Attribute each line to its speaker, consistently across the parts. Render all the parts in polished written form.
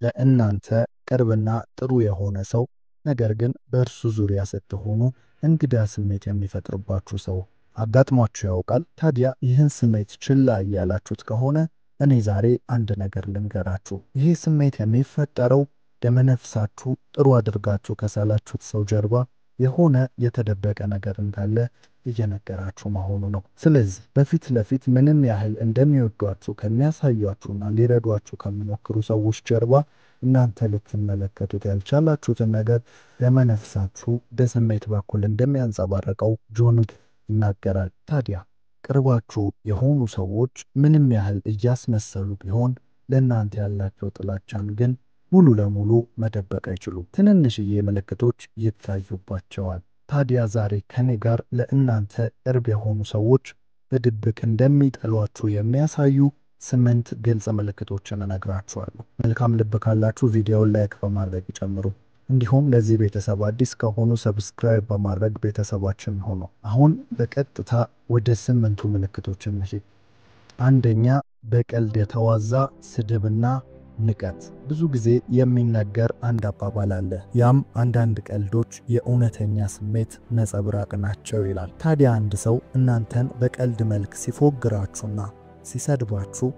Speaker 1: ለእናንተ ቅርብና ጥሩ የሆነ ሰው ነገር ግን በእርሱ ዙሪያ ስትሆኑ እንግዳ ስሜት የሚፈጥርባችሁ ሰው አጋጥሟችሁ ያውቃል? ታዲያ ይህን ስሜት ችላ እያላችሁት ከሆነ እኔ ዛሬ አንድ ነገር ልንገራችሁ። ይህ ስሜት የሚፈጠረው ደመነፍሳችሁ ጥሩ አድርጋችሁ ከሳላችሁት ሰው ጀርባ የሆነ የተደበቀ ነገር እንዳለ እየነገራችሁ መሆኑ ነው። ስለዚህ በፊት ለፊት ምንም ያህል እንደሚወዷችሁ ከሚያሳያችሁና ሊረዷችሁ ከሚሞክሩ ሰዎች ጀርባ እናንተ ልትመለከቱት ያልቻላችሁትን ነገር ደመነፍሳችሁ በስሜት በኩል እንደሚያንጸባርቀው ጆንግ ይናገራል። ታዲያ ቅርባችሁ የሆኑ ሰዎች ምንም ያህል እያስመሰሉ ቢሆን ለእናንተ ያላቸው ጥላቻን ግን ሙሉ ለሙሉ መደበቅ አይችሉም። ትንንሽዬ ምልክቶች ይታዩባቸዋል። ታዲያ ዛሬ ከኔ ጋር ለእናንተ ቅርብ የሆኑ ሰዎች በድብቅ እንደሚጠሏችሁ የሚያሳዩ 8 ግልጽ ምልክቶችን እነግራችኋለሁ። መልካም ልብ ካላችሁ ቪዲዮውን ላይክ በማድረግ ይጨምሩ። እንዲሁም ለዚህ ቤተሰብ አዲስ ከሆኑ ሰብስክራይብ በማድረግ ቤተሰባችን ሆኑ። አሁን በቀጥታ ወደ 8ቱ ምልክቶች እንሂድ። አንደኛ፣ በቀልድ የተዋዛ ስድብና ንቀት። ብዙ ጊዜ የሚነገር አንድ አባባል አለ። ያም አንዳንድ ቀልዶች የእውነተኛ ስሜት ነጸብራቅ ናቸው ይላል። ታዲያ አንድ ሰው እናንተን በቀልድ መልክ ሲፎግራችሁና ሲሰድባችሁ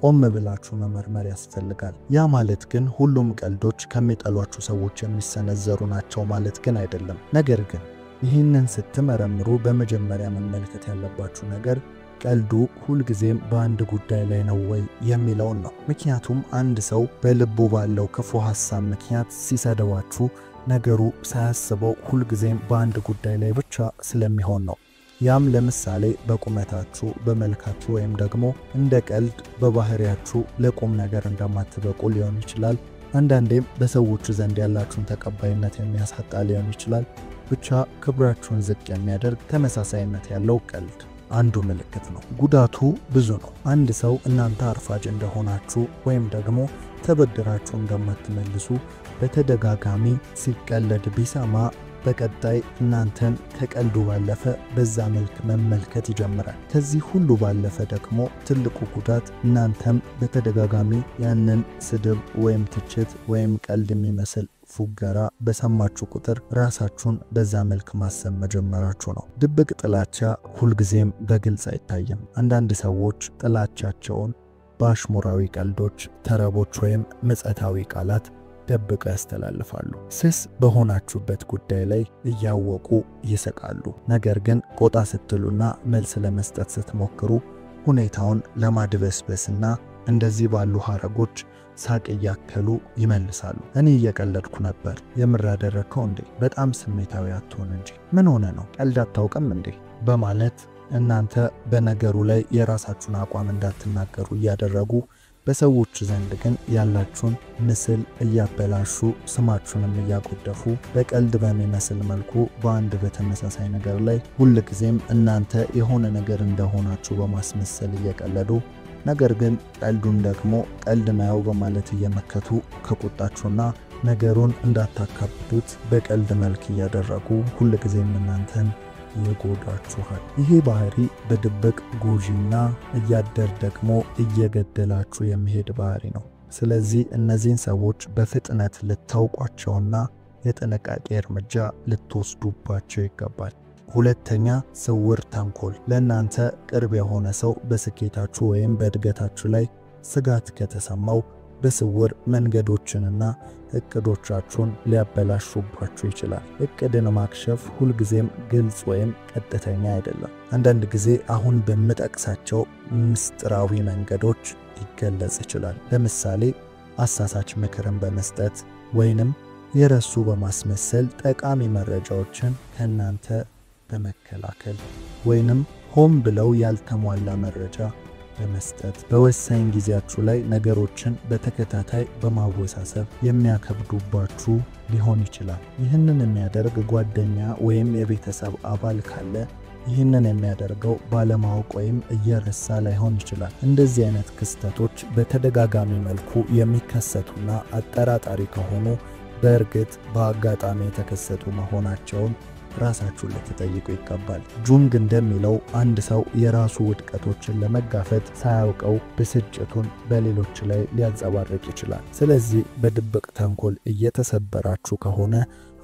Speaker 1: ቆም ብላችሁ መመርመር ያስፈልጋል። ያ ማለት ግን ሁሉም ቀልዶች ከሚጠሏችሁ ሰዎች የሚሰነዘሩ ናቸው ማለት ግን አይደለም። ነገር ግን ይህንን ስትመረምሩ በመጀመሪያ መመልከት ያለባችሁ ነገር ቀልዱ ሁልጊዜም በአንድ ጉዳይ ላይ ነው ወይ የሚለውን ነው። ምክንያቱም አንድ ሰው በልቡ ባለው ክፉ ሐሳብ ምክንያት ሲሰድባችሁ ነገሩ ሳያስበው ሁልጊዜም በአንድ ጉዳይ ላይ ብቻ ስለሚሆን ነው። ያም ለምሳሌ በቁመታችሁ፣ በመልካችሁ ወይም ደግሞ እንደ ቀልድ በባህሪያችሁ ለቁም ነገር እንደማትበቁ ሊሆን ይችላል። አንዳንዴም በሰዎች ዘንድ ያላችሁን ተቀባይነት የሚያሳጣ ሊሆን ይችላል። ብቻ ክብራችሁን ዝቅ የሚያደርግ ተመሳሳይነት ያለው ቀልድ አንዱ ምልክት ነው። ጉዳቱ ብዙ ነው። አንድ ሰው እናንተ አርፋጅ እንደሆናችሁ ወይም ደግሞ ተበድራችሁ እንደማትመልሱ በተደጋጋሚ ሲቀለድ ቢሰማ በቀጣይ እናንተን ከቀልዱ ባለፈ በዛ መልክ መመልከት ይጀምራል። ከዚህ ሁሉ ባለፈ ደግሞ ትልቁ ጉዳት እናንተም በተደጋጋሚ ያንን ስድብ ወይም ትችት ወይም ቀልድ የሚመስል ፉገራ በሰማችሁ ቁጥር ራሳችሁን በዛ መልክ ማሰብ መጀመራችሁ ነው። ድብቅ ጥላቻ ሁልጊዜም በግልጽ አይታይም። አንዳንድ ሰዎች ጥላቻቸውን በአሽሙራዊ ቀልዶች፣ ተረቦች ወይም ምጸታዊ ቃላት ደብቀው ያስተላልፋሉ። ስስ በሆናችሁበት ጉዳይ ላይ እያወቁ ይስቃሉ። ነገር ግን ቆጣ ስትሉና መልስ ለመስጠት ስትሞክሩ ሁኔታውን ለማድበስበስና እንደዚህ ባሉ ሐረጎች ሳቅ እያከሉ ይመልሳሉ። እኔ እየቀለድኩ ነበር፣ የምር አደረከው እንዴ? በጣም ስሜታዊ አትሆን እንጂ ምን ሆነ ነው? ቀልድ አታውቅም እንዴ? በማለት እናንተ በነገሩ ላይ የራሳችሁን አቋም እንዳትናገሩ እያደረጉ በሰዎች ዘንድ ግን ያላችሁን ምስል እያበላሹ ስማችሁንም እያጎደፉ በቀልድ በሚመስል መልኩ በአንድ በተመሳሳይ ነገር ላይ ሁልጊዜም እናንተ የሆነ ነገር እንደሆናችሁ በማስመሰል እየቀለዱ ነገር ግን ቀልዱን ደግሞ ቀልድ ነው በማለት እየመከቱ ከቁጣችሁና ነገሩን እንዳታካብዱት በቀልድ መልክ እያደረጉ ሁልጊዜም እናንተን ይጎዳችኋል። ይሄ ባህሪ በድብቅ ጎጂና እያደር ደግሞ እየገደላችሁ የሚሄድ ባህሪ ነው። ስለዚህ እነዚህን ሰዎች በፍጥነት ልታውቋቸውና የጥንቃቄ እርምጃ ልትወስዱባቸው ይገባል። ሁለተኛ፣ ስውር ተንኮል። ለእናንተ ቅርብ የሆነ ሰው በስኬታችሁ ወይም በእድገታችሁ ላይ ስጋት ከተሰማው በስውር መንገዶችንና እቅዶቻችሁን ሊያበላሹባችሁ ይችላል። እቅድን ማክሸፍ ሁልጊዜም ግልጽ ወይም ቀጥተኛ አይደለም። አንዳንድ ጊዜ አሁን በምጠቅሳቸው ምስጢራዊ መንገዶች ሊገለጽ ይችላል። ለምሳሌ አሳሳች ምክርን በመስጠት ወይንም የረሱ በማስመሰል ጠቃሚ መረጃዎችን ከእናንተ በመከላከል ወይንም ሆን ብለው ያልተሟላ መረጃ በመስጠት በወሳኝ ጊዜያችሁ ላይ ነገሮችን በተከታታይ በማወሳሰብ የሚያከብዱባችሁ ሊሆን ይችላል። ይህንን የሚያደርግ ጓደኛ ወይም የቤተሰብ አባል ካለ ይህንን የሚያደርገው ባለማወቅ ወይም እየረሳ ላይሆን ይችላል። እንደዚህ አይነት ክስተቶች በተደጋጋሚ መልኩ የሚከሰቱና አጠራጣሪ ከሆኑ በእርግጥ በአጋጣሚ የተከሰቱ መሆናቸውን ራሳችሁን ልትጠይቁ ይገባል። ጁንግ እንደሚለው አንድ ሰው የራሱ ውድቀቶችን ለመጋፈጥ ሳያውቀው ብስጭቱን በሌሎች ላይ ሊያንጸባርቅ ይችላል። ስለዚህ በድብቅ ተንኮል እየተሰበራችሁ ከሆነ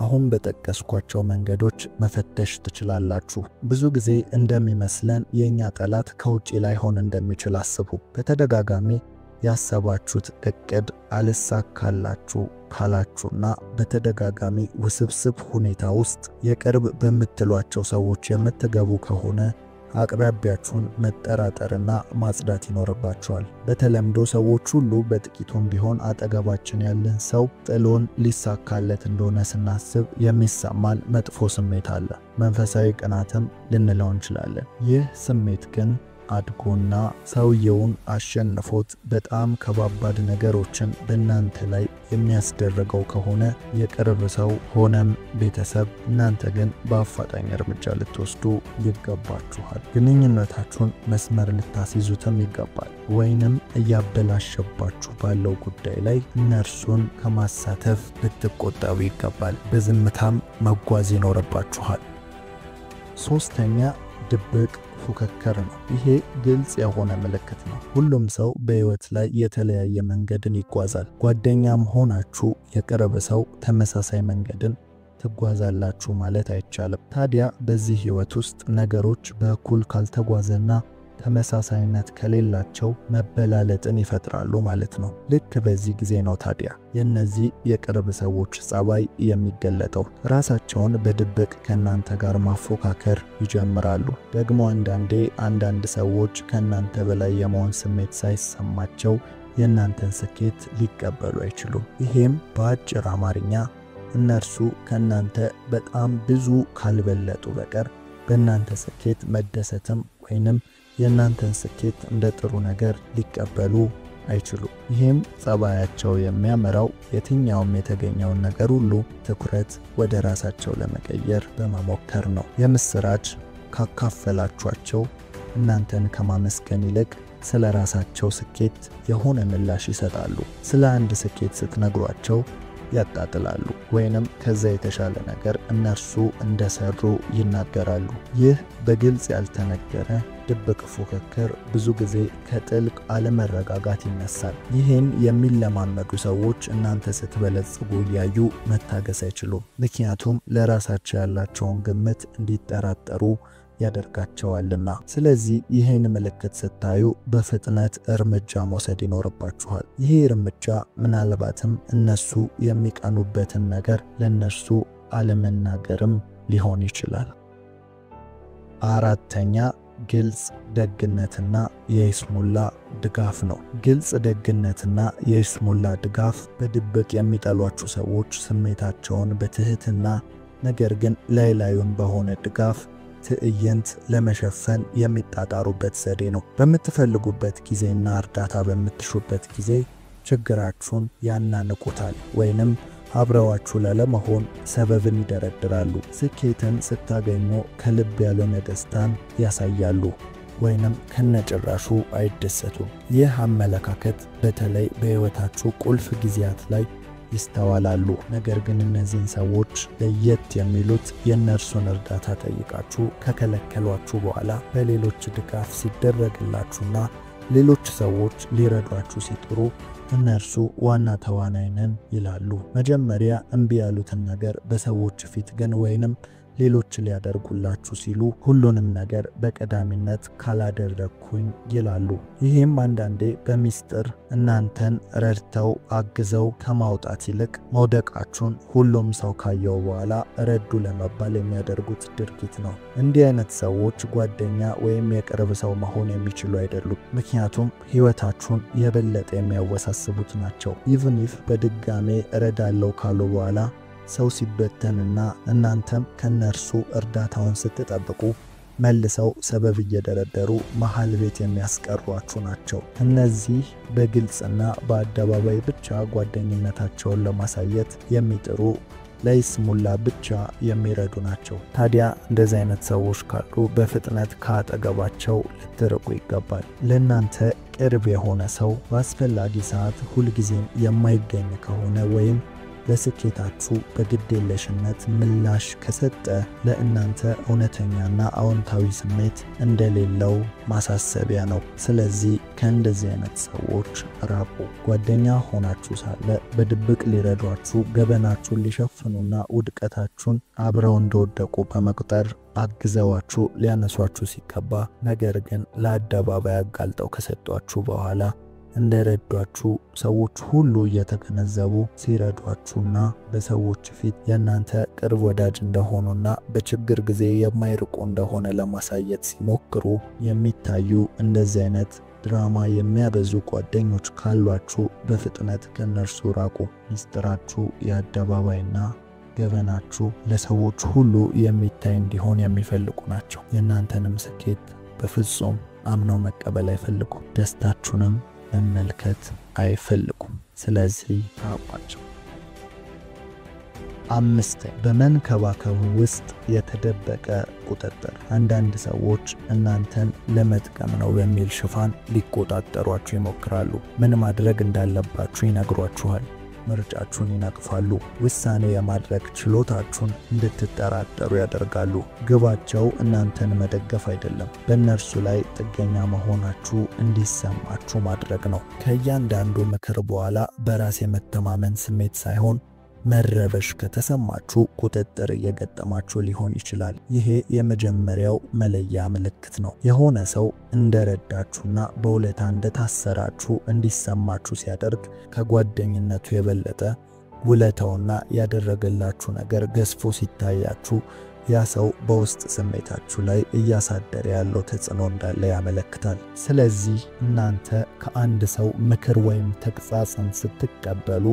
Speaker 1: አሁን በጠቀስኳቸው መንገዶች መፈተሽ ትችላላችሁ። ብዙ ጊዜ እንደሚመስለን የኛ ጠላት ከውጪ ላይሆን እንደሚችል አስቡ። በተደጋጋሚ ያሰባችሁት እቅድ አልሳካላችሁ ካላችሁና በተደጋጋሚ ውስብስብ ሁኔታ ውስጥ የቅርብ በምትሏቸው ሰዎች የምትገቡ ከሆነ አቅራቢያችሁን መጠራጠርና ማጽዳት ይኖርባችኋል። በተለምዶ ሰዎች ሁሉ በጥቂቱም ቢሆን አጠገባችን ያለን ሰው ጥሎን ሊሳካለት እንደሆነ ስናስብ የሚሰማን መጥፎ ስሜት አለ። መንፈሳዊ ቅናትም ልንለው እንችላለን። ይህ ስሜት ግን አድጎና ሰውየውን አሸንፎት በጣም ከባባድ ነገሮችን በእናንተ ላይ የሚያስደርገው ከሆነ የቅርብ ሰው ሆነም ቤተሰብ እናንተ ግን በአፋጣኝ እርምጃ ልትወስዱ ይገባችኋል። ግንኙነታችሁን መስመር ልታስይዙትም ይገባል። ወይንም እያበላሸባችሁ ባለው ጉዳይ ላይ እነርሱን ከማሳተፍ ልትቆጠቡ ይገባል። በዝምታም መጓዝ ይኖርባችኋል። ሶስተኛ ድብቅ ፉክክር ነው። ይሄ ግልጽ የሆነ ምልክት ነው። ሁሉም ሰው በህይወት ላይ የተለያየ መንገድን ይጓዛል። ጓደኛም ሆናችሁ የቅርብ ሰው ተመሳሳይ መንገድን ትጓዛላችሁ ማለት አይቻልም። ታዲያ በዚህ ህይወት ውስጥ ነገሮች በእኩል ካልተጓዘና ተመሳሳይነት ከሌላቸው መበላለጥን ይፈጥራሉ ማለት ነው። ልክ በዚህ ጊዜ ነው ታዲያ የነዚህ የቅርብ ሰዎች ጸባይ የሚገለጠው። ራሳቸውን በድብቅ ከናንተ ጋር ማፎካከር ይጀምራሉ። ደግሞ አንዳንድ ሰዎች ከናንተ በላይ የመሆን ስሜት ሳይሰማቸው የናንተን ስኬት ሊቀበሉ አይችሉም። ይሄም በአጭር አማርኛ እነርሱ ከናንተ በጣም ብዙ ካልበለጡ በቀር በእናንተ ስኬት መደሰትም ወይንም የናንተን ስኬት እንደ ጥሩ ነገር ሊቀበሉ አይችሉም። ይሄም ጸባያቸው የሚያመራው የትኛውም የተገኘውን ነገር ሁሉ ትኩረት ወደ ራሳቸው ለመቀየር በመሞከር ነው። የምስራች ካካፈላችኋቸው እናንተን ከማመስገን ይልቅ ስለ ራሳቸው ስኬት የሆነ ምላሽ ይሰጣሉ። ስለ አንድ ስኬት ስትነግሯቸው ያጣጥላሉ ወይንም ከዛ የተሻለ ነገር እነርሱ እንደሰሩ ይናገራሉ። ይህ በግልጽ ያልተነገረ ድብቅ ፉክክር ብዙ ጊዜ ከጥልቅ አለመረጋጋት ይነሳል። ይህን የሚለማመዱ ሰዎች እናንተ ስትበለጽጉ ያዩ መታገስ አይችሉም። ምክንያቱም ለራሳቸው ያላቸውን ግምት እንዲጠራጠሩ ያደርጋቸዋልና። ስለዚህ ይህን ምልክት ስታዩ በፍጥነት እርምጃ መውሰድ ይኖርባችኋል። ይህ እርምጃ ምናልባትም እነሱ የሚቀኑበትን ነገር ለነሱ አለመናገርም ሊሆን ይችላል። አራተኛ ግልጽ ደግነትና የይስሙላ ድጋፍ ነው። ግልጽ ደግነትና የይስሙላ ድጋፍ በድብቅ የሚጠሏችሁ ሰዎች ስሜታቸውን በትህትና ነገር ግን ላይላዩን በሆነ ድጋፍ ትዕይንት ለመሸፈን የሚጣጣሩበት ዘዴ ነው። በምትፈልጉበት ጊዜና እርዳታ በምትሹበት ጊዜ ችግራችሁን ያናንቁታል ወይንም አብረዋችሁ ለመሆን ሰበብን ይደረድራሉ። ስኬትን ስታገኙ ከልብ ያልሆነ ደስታን ያሳያሉ ወይንም ከነጭራሹ አይደሰቱም። ይህ አመለካከት በተለይ በህይወታችሁ ቁልፍ ጊዜያት ላይ ይስተዋላሉ። ነገር ግን እነዚህን ሰዎች ለየት የሚሉት የእነርሱን እርዳታ ጠይቃችሁ ከከለከሏችሁ በኋላ በሌሎች ድጋፍ ሲደረግላችሁና ሌሎች ሰዎች ሊረዷችሁ ሲጥሩ እነርሱ ዋና ተዋናይ ነን ይላሉ። መጀመሪያ እምቢ ያሉትን ነገር በሰዎች ፊት ግን ወይንም ሌሎች ሊያደርጉላችሁ ሲሉ ሁሉንም ነገር በቀዳሚነት ካላደረኩኝ ይላሉ። ይህም አንዳንዴ በሚስጥር እናንተን ረድተው አግዘው ከማውጣት ይልቅ መውደቃችሁን ሁሉም ሰው ካየው በኋላ ረዱ ለመባል የሚያደርጉት ድርጊት ነው። እንዲህ አይነት ሰዎች ጓደኛ ወይም የቅርብ ሰው መሆን የሚችሉ አይደሉም። ምክንያቱም ህይወታችሁን የበለጠ የሚያወሳስቡት ናቸው። ኢቭን ኢፍ በድጋሜ እረዳለው ካሉ በኋላ ሰው ሲበተንና እናንተም ከነርሱ እርዳታውን ስትጠብቁ መልሰው ሰበብ እየደረደሩ መሃል ቤት የሚያስቀሯችሁ ናቸው። እነዚህ በግልጽና በአደባባይ ብቻ ጓደኝነታቸውን ለማሳየት የሚጥሩ ለይስሙላ ብቻ የሚረዱ ናቸው። ታዲያ እንደዚህ አይነት ሰዎች ካሉ በፍጥነት ካጠገባቸው ልትርቁ ይገባል። ለእናንተ ቅርብ የሆነ ሰው በአስፈላጊ ሰዓት ሁልጊዜም የማይገኝ ከሆነ ወይም ለስኬታችሁ በግዴለሽነት ምላሽ ከሰጠ ለእናንተ እውነተኛና አዎንታዊ ስሜት እንደሌለው ማሳሰቢያ ነው። ስለዚህ ከእንደዚህ አይነት ሰዎች ራቁ። ጓደኛ ሆናችሁ ሳለ በድብቅ ሊረዷችሁ፣ ገበናችሁን ሊሸፍኑና ውድቀታችሁን አብረው እንደወደቁ በመቁጠር አግዘዋችሁ ሊያነሷችሁ ሲገባ ነገር ግን ለአደባባይ አጋልጠው ከሰጧችሁ በኋላ እንደረዷችሁ ሰዎች ሁሉ እየተገነዘቡ ሲረዷችሁና በሰዎች ፊት የእናንተ ቅርብ ወዳጅ እንደሆኑና በችግር ጊዜ የማይርቁ እንደሆነ ለማሳየት ሲሞክሩ የሚታዩ እንደዚህ አይነት ድራማ የሚያበዙ ጓደኞች ካሏችሁ በፍጥነት ከነርሱ ራቁ። ሚስጥራችሁ የአደባባይና ገበናችሁ ለሰዎች ሁሉ የሚታይ እንዲሆን የሚፈልጉ ናቸው። የእናንተንም ስኬት በፍጹም አምነው መቀበል አይፈልጉም። ደስታችሁንም መመልከት አይፈልጉም። ስለዚህ ራቋቸው። 5 በመንከባከቡ ውስጥ የተደበቀ ቁጥጥር። አንዳንድ ሰዎች እናንተን ለመጥቀም ነው በሚል ሽፋን ሊቆጣጠሯችሁ ይሞክራሉ። ምን ማድረግ እንዳለባችሁ ይነግሯችኋል። ምርጫችሁን ይነቅፋሉ። ውሳኔ የማድረግ ችሎታችሁን እንድትጠራጠሩ ያደርጋሉ። ግባቸው እናንተን መደገፍ አይደለም፣ በእነርሱ ላይ ጥገኛ መሆናችሁ እንዲሰማችሁ ማድረግ ነው። ከእያንዳንዱ ምክር በኋላ በራስ የመተማመን ስሜት ሳይሆን መረበሽ ከተሰማችሁ ቁጥጥር እየገጠማችሁ ሊሆን ይችላል። ይሄ የመጀመሪያው መለያ ምልክት ነው። የሆነ ሰው እንደረዳችሁና በውለታ እንደታሰራችሁ እንዲሰማችሁ ሲያደርግ ከጓደኝነቱ የበለጠ ውለታውና ያደረገላችሁ ነገር ገዝፎ ሲታያችሁ ያ ሰው በውስጥ ስሜታችሁ ላይ እያሳደረ ያለው ተጽዕኖ እንዳለ ያመለክታል። ስለዚህ እናንተ ከአንድ ሰው ምክር ወይም ተግሳጽን ስትቀበሉ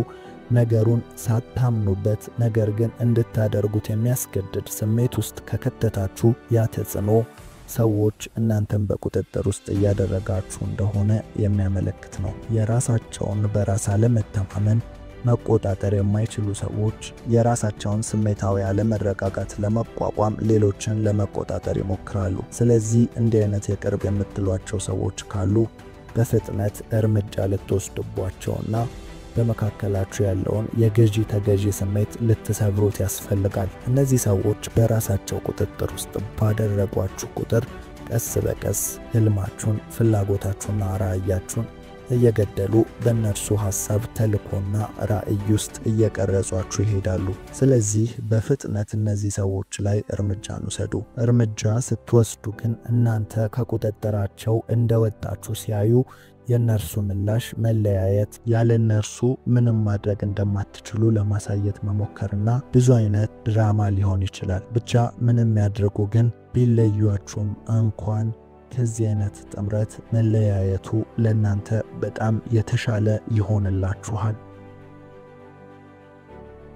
Speaker 1: ነገሩን ሳታምኑበት ነገር ግን እንድታደርጉት የሚያስገድድ ስሜት ውስጥ ከከተታችሁ ያ ተጽዕኖ ሰዎች እናንተን በቁጥጥር ውስጥ እያደረጋችሁ እንደሆነ የሚያመለክት ነው። የራሳቸውን በራስ አለመተማመን መቆጣጠር የማይችሉ ሰዎች የራሳቸውን ስሜታዊ አለመረጋጋት ለመቋቋም ሌሎችን ለመቆጣጠር ይሞክራሉ። ስለዚህ እንዲህ አይነት የቅርብ የምትሏቸው ሰዎች ካሉ በፍጥነት እርምጃ ልትወስዱባቸውና በመካከላችሁ ያለውን የገዢ ተገዢ ስሜት ልትሰብሩት ያስፈልጋል። እነዚህ ሰዎች በራሳቸው ቁጥጥር ውስጥ ባደረጓችሁ ቁጥር ቀስ በቀስ ህልማችሁን፣ ፍላጎታችሁና ራዕያችሁን እየገደሉ በእነርሱ ሐሳብ፣ ተልኮና ራዕይ ውስጥ እየቀረጿችሁ ይሄዳሉ። ስለዚህ በፍጥነት እነዚህ ሰዎች ላይ እርምጃን ውሰዱ። እርምጃ ስትወስዱ ግን እናንተ ከቁጥጥራቸው እንደወጣችሁ ሲያዩ የነርሱ ምላሽ መለያየት፣ ያለ እነርሱ ምንም ማድረግ እንደማትችሉ ለማሳየት መሞከርና ብዙ አይነት ድራማ ሊሆን ይችላል። ብቻ ምንም ያድርጉ ግን ቢለዩአችሁም እንኳን ከዚህ አይነት ጥምረት መለያየቱ ለእናንተ በጣም የተሻለ ይሆንላችኋል።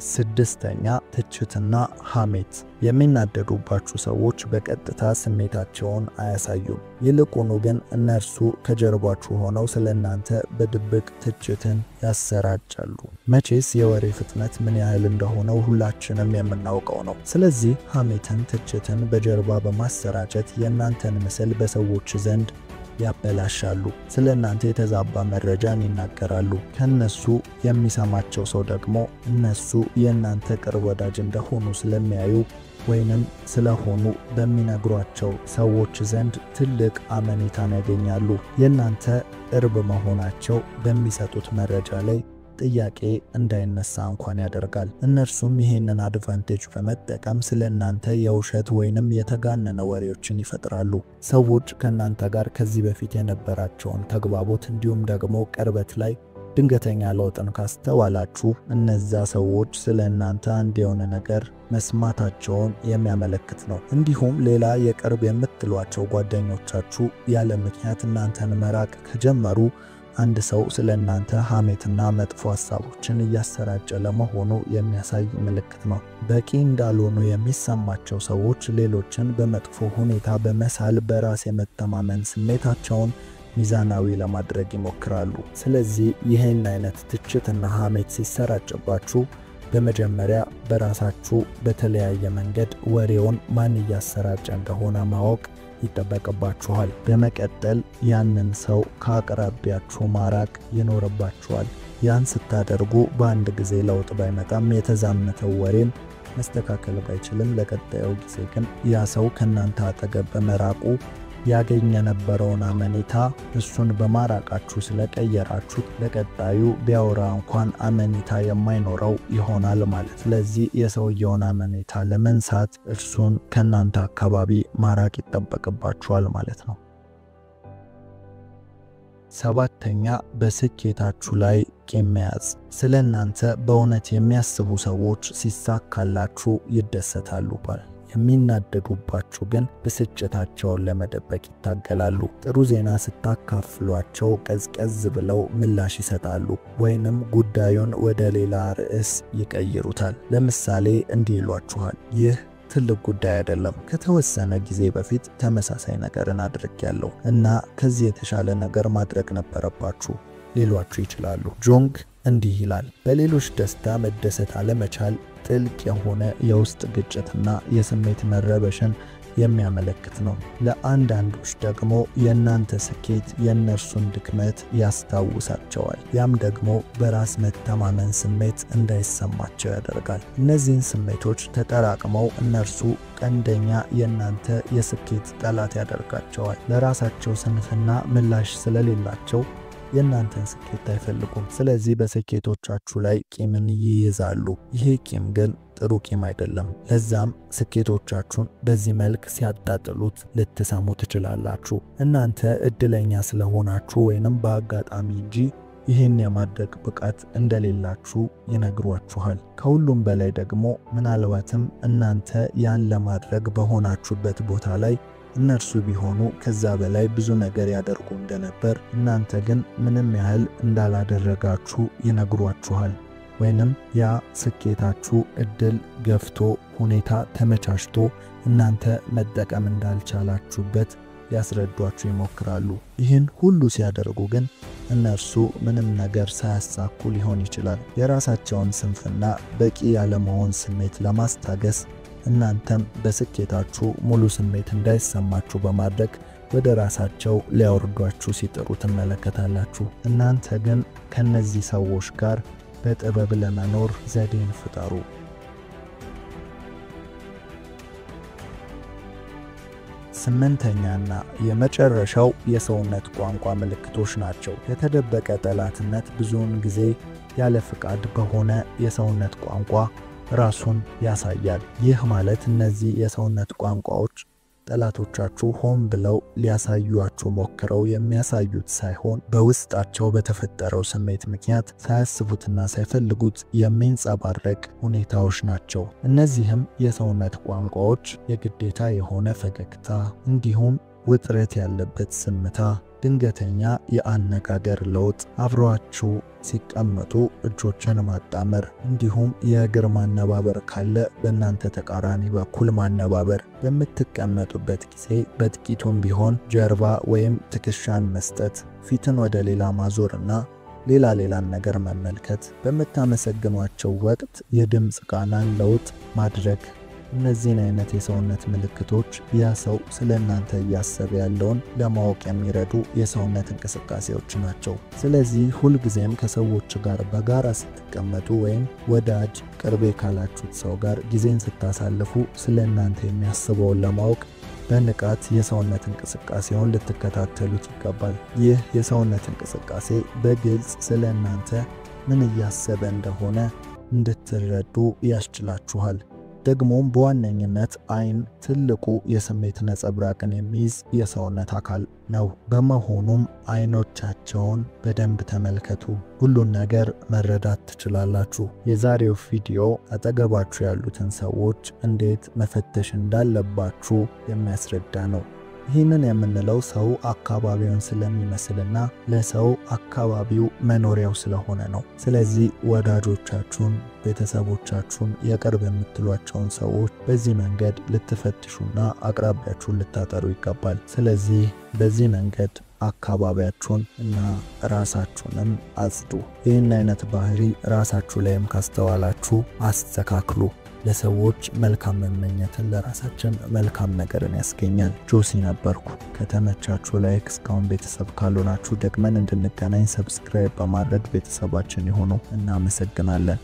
Speaker 1: 6ኛ ትችትና ሐሜት። የሚናደዱባችሁ ሰዎች በቀጥታ ስሜታቸውን አያሳዩም። ይልቁኑ ግን እነርሱ ከጀርባችሁ ሆነው ስለእናንተ በድብቅ ትችትን ያሰራጫሉ። መቼስ የወሬ ፍጥነት ምን ያህል እንደሆነ ሁላችንም የምናውቀው ነው። ስለዚህ ሐሜትን፣ ትችትን በጀርባ በማሰራጨት የእናንተን ምስል በሰዎች ዘንድ ያበላሻሉ። ስለእናንተ የተዛባ መረጃን ይናገራሉ። ከነሱ የሚሰማቸው ሰው ደግሞ እነሱ የእናንተ ቅርብ ወዳጅ እንደሆኑ ስለሚያዩ ወይንም ስለሆኑ በሚነግሯቸው ሰዎች ዘንድ ትልቅ አመኔታን ያገኛሉ። የእናንተ ቅርብ መሆናቸው በሚሰጡት መረጃ ላይ ጥያቄ እንዳይነሳ እንኳን ያደርጋል። እነርሱም ይሄንን አድቫንቴጅ በመጠቀም ስለእናንተ የውሸት ወይንም የተጋነነ ወሬዎችን ይፈጥራሉ። ሰዎች ከእናንተ ጋር ከዚህ በፊት የነበራቸውን ተግባቦት እንዲሁም ደግሞ ቅርበት ላይ ድንገተኛ ለውጥን ካስተዋላችሁ እነዛ ሰዎች ስለእናንተ አንድ የሆነ ነገር መስማታቸውን የሚያመለክት ነው። እንዲሁም ሌላ የቅርብ የምትሏቸው ጓደኞቻችሁ ያለ ምክንያት እናንተን መራቅ ከጀመሩ አንድ ሰው ስለእናንተ ሐሜትና መጥፎ ሐሳቦችን እያሰራጨ ለመሆኑ የሚያሳይ ምልክት ነው። በቂ እንዳልሆኑ የሚሰማቸው ሰዎች ሌሎችን በመጥፎ ሁኔታ በመሳል በራስ የመተማመን ስሜታቸውን ሚዛናዊ ለማድረግ ይሞክራሉ። ስለዚህ ይህን አይነት ትችትና ሐሜት ሲሰራጭባችሁ በመጀመሪያ በራሳችሁ በተለያየ መንገድ ወሬውን ማን እያሰራጨ እንደሆነ ማወቅ ይጠበቅባችኋል። በመቀጠል ያንን ሰው ከአቅራቢያችሁ ማራቅ ይኖርባችኋል። ያን ስታደርጉ በአንድ ጊዜ ለውጥ ባይመጣም የተዛመተው ወሬም መስተካከል ባይችልም ለቀጣዩ ጊዜ ግን ያ ሰው ከናንተ አጠገብ በመራቁ ያገኘ የነበረውን አመኔታ እሱን በማራቃችሁ ስለቀየራችሁት ለቀጣዩ ቢያወራ እንኳን አመኔታ የማይኖረው ይሆናል ማለት። ስለዚህ የሰውየውን አመኔታ ለመንሳት እርሱን ከናንተ አካባቢ ማራቅ ይጠበቅባችኋል ማለት ነው። ሰባተኛ በስኬታችሁ ላይ ቂም መያዝ። ስለናንተ በእውነት የሚያስቡ ሰዎች ሲሳካላችሁ ይደሰታሉ የሚናደዱባችሁ ግን ብስጭታቸውን ለመደበቅ ይታገላሉ። ጥሩ ዜና ስታካፍሏቸው ቀዝቀዝ ብለው ምላሽ ይሰጣሉ ወይንም ጉዳዩን ወደ ሌላ ርዕስ ይቀይሩታል። ለምሳሌ እንዲህ ይሏችኋል፣ ይህ ትልቅ ጉዳይ አይደለም፣ ከተወሰነ ጊዜ በፊት ተመሳሳይ ነገርን አድርጌያለሁ እና ከዚህ የተሻለ ነገር ማድረግ ነበረባችሁ ሊሏችሁ ይችላሉ። ጆንግ እንዲህ ይላል፣ በሌሎች ደስታ መደሰት አለመቻል ጥልቅ የሆነ የውስጥ ግጭትና የስሜት መረበሽን የሚያመለክት ነው። ለአንዳንዶች ደግሞ የእናንተ ስኬት የእነርሱን ድክመት ያስታውሳቸዋል። ያም ደግሞ በራስ መተማመን ስሜት እንዳይሰማቸው ያደርጋል። እነዚህን ስሜቶች ተጠራቅመው እነርሱ ቀንደኛ የእናንተ የስኬት ጠላት ያደርጋቸዋል። ለራሳቸው ስንፍና ምላሽ ስለሌላቸው የእናንተን ስኬት አይፈልጉም። ስለዚህ በስኬቶቻችሁ ላይ ቂምን ይይዛሉ። ይሄ ቂም ግን ጥሩ ቂም አይደለም። ለዛም ስኬቶቻችሁን በዚህ መልክ ሲያጣጥሉት ልትሰሙ ትችላላችሁ። እናንተ እድለኛ ስለሆናችሁ ወይንም በአጋጣሚ እንጂ ይህን የማድረግ ብቃት እንደሌላችሁ ይነግሯችኋል። ከሁሉም በላይ ደግሞ ምናልባትም እናንተ ያን ለማድረግ በሆናችሁበት ቦታ ላይ እነርሱ ቢሆኑ ከዛ በላይ ብዙ ነገር ያደርጉ እንደነበር እናንተ ግን ምንም ያህል እንዳላደረጋችሁ ይነግሯችኋል። ወይንም ያ ስኬታችሁ እድል ገፍቶ ሁኔታ ተመቻችቶ እናንተ መጠቀም እንዳልቻላችሁበት ሊያስረዷችሁ ይሞክራሉ። ይህን ሁሉ ሲያደርጉ ግን እነርሱ ምንም ነገር ሳያሳኩ ሊሆን ይችላል። የራሳቸውን ስንፍና በቂ ያለመሆን ስሜት ለማስታገስ እናንተም በስኬታችሁ ሙሉ ስሜት እንዳይሰማችሁ በማድረግ ወደ ራሳቸው ሊያወርዷችሁ ሲጥሩ ትመለከታላችሁ። እናንተ ግን ከነዚህ ሰዎች ጋር በጥበብ ለመኖር ዘዴን ፍጠሩ። ስምንተኛና የመጨረሻው የሰውነት ቋንቋ ምልክቶች ናቸው። የተደበቀ ጠላትነት ብዙውን ጊዜ ያለ ፍቃድ በሆነ የሰውነት ቋንቋ ራሱን ያሳያል። ይህ ማለት እነዚህ የሰውነት ቋንቋዎች ጠላቶቻችሁ ሆን ብለው ሊያሳዩአችሁ ሞክረው የሚያሳዩት ሳይሆን በውስጣቸው በተፈጠረው ስሜት ምክንያት ሳያስቡትና ሳይፈልጉት የሚንጸባረቅ ሁኔታዎች ናቸው። እነዚህም የሰውነት ቋንቋዎች የግዴታ የሆነ ፈገግታ፣ እንዲሁም ውጥረት ያለበት ዝምታ፣ ድንገተኛ የአነጋገር ለውጥ፣ አብሯችሁ ሲቀመጡ እጆችን ማጣመር፣ እንዲሁም የእግር ማነባበር ካለ በእናንተ ተቃራኒ በኩል ማነባበር፣ በምትቀመጡበት ጊዜ በጥቂቱም ቢሆን ጀርባ ወይም ትከሻን መስጠት፣ ፊትን ወደ ሌላ ማዞርና ሌላን ነገር መመልከት፣ በመታመሰግኗቸው ወቅት የድምጽ ቃናን ለውጥ ማድረግ። እነዚህን አይነት የሰውነት ምልክቶች ያ ሰው ስለናንተ እያሰበ ያለውን ለማወቅ የሚረዱ የሰውነት እንቅስቃሴዎች ናቸው። ስለዚህ ሁልጊዜም ከሰዎች ጋር በጋራ ስትቀመጡ ወይም ወዳጅ ቅርቤ ካላችሁት ሰው ጋር ጊዜን ስታሳልፉ ስለናንተ የሚያስበውን ለማወቅ በንቃት የሰውነት እንቅስቃሴውን ልትከታተሉት ይገባል። ይህ የሰውነት እንቅስቃሴ በግልጽ ስለናንተ ምን እያሰበ እንደሆነ እንድትረዱ ያስችላችኋል። ደግሞም በዋነኝነት አይን ትልቁ የስሜት ነጸብራቅን የሚይዝ የሰውነት አካል ነው። በመሆኑም አይኖቻቸውን በደንብ ተመልከቱ። ሁሉን ነገር መረዳት ትችላላችሁ። የዛሬው ቪዲዮ አጠገባችሁ ያሉትን ሰዎች እንዴት መፈተሽ እንዳለባችሁ የሚያስረዳ ነው። ይህንን የምንለው ሰው አካባቢውን ስለሚመስልና ለሰው አካባቢው መኖሪያው ስለሆነ ነው። ስለዚህ ወዳጆቻችሁን፣ ቤተሰቦቻችሁን፣ የቅርብ የምትሏቸውን ሰዎች በዚህ መንገድ ልትፈትሹና አቅራቢያችሁን ልታጠሩ ይገባል። ስለዚህ በዚህ መንገድ አካባቢያችሁን እና ራሳችሁንም አጽዱ። ይህን አይነት ባህሪ ራሳችሁ ላይም ካስተዋላችሁ አስተካክሉ። ለሰዎች መልካም መመኘትን ለራሳችን መልካም ነገርን ያስገኛል። ጆሲ ነበርኩ። ከተመቻችሁ ላይክ፣ እስካሁን ቤተሰብ ካልሆናችሁ ደግመን እንድንገናኝ ሰብስክራይብ በማድረግ ቤተሰባችን ይሁኑ። እናመሰግናለን።